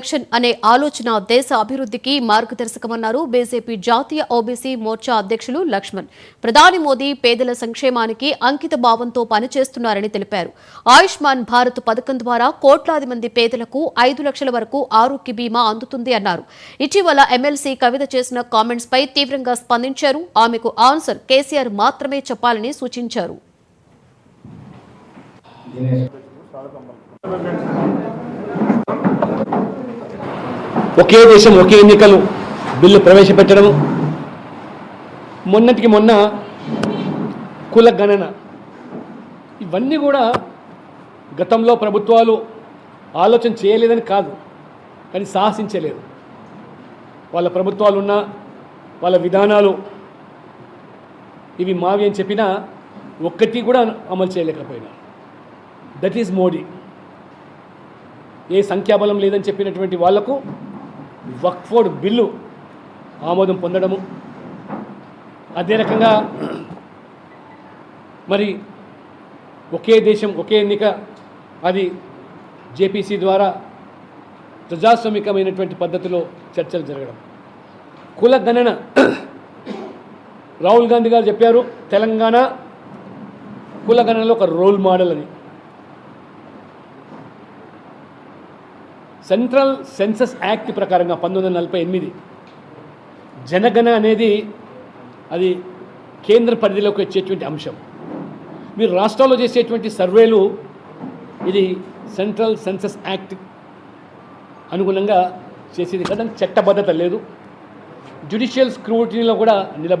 Election అనే ఆలోచన దేశ అభివృద్ధికి మార్గదర్శకమన్నారు బీజేపీ జాతీయ ఓబీసీ మోర్చా అధ్యక్షులు లక్ష్మణ్. ప్రధాని మోదీ పేదల సంక్షేమానికి అంకిత భావంతో పనిచేస్తున్నారని తెలిపారు. ఆయుష్మాన్ భారత్ పథకం ద్వారా కోట్లాది మంది పేదలకు 5 లక్షల వరకు ఆరోగ్య బీమా అందుతుంది అన్నారు. ఇటీవల ఎమ్మెల్సీ కవిత చేసిన కామెంట్స్ పై తీవ్రంగా స్పందించారు. ఆమెకు ఆన్సర్ కేసీఆర్ మాత్రమే చెప్పాలని సూచించారు. ఒకే దేశం ఒకే ఎన్నికలు బిల్లు ప్రవేశపెట్టడం, మొన్నటికి మొన్న కుల గణన, ఇవన్నీ కూడా గతంలో ప్రభుత్వాలు ఆలోచన చేయలేదని కాదు, కానీ సాహసించలేదు. వాళ్ళ ప్రభుత్వాలున్నా వాళ్ళ విధానాలు ఇవి మావి అని చెప్పినా ఒక్కటి కూడా అమలు చేయలేకపోయినా. That is Modi. ఏ సంఖ్యాబలం లేదని చెప్పినటువంటి వాళ్లకు వక్ఫ్ బిల్లు ఆమోదం పొందడము, అదే రకంగా మరి ఒకే దేశం ఒకే ఎన్నిక, అది జేపీసీ ద్వారా ప్రజాస్వామికమైనటువంటి పద్ధతిలో చర్చలు జరగడం. కుల గణన, రాహుల్ గాంధీ గారు చెప్పారు తెలంగాణ కుల గణనలో ఒక రోల్ మోడల్ అని. సెంట్రల్ సెన్సస్ యాక్ట్ ప్రకారంగా 1948 జనగణ అనేది అది కేంద్ర పరిధిలోకి వచ్చేటువంటి అంశం. మీరు రాష్ట్రాల్లో చేసేటువంటి సర్వేలు ఇది సెంట్రల్ సెన్సస్ యాక్ట్ అనుగుణంగా చేసేది కదా, చట్టబద్ధత లేదు. జ్యుడిషియల్ స్క్రూటినీలో కూడా నిలబడి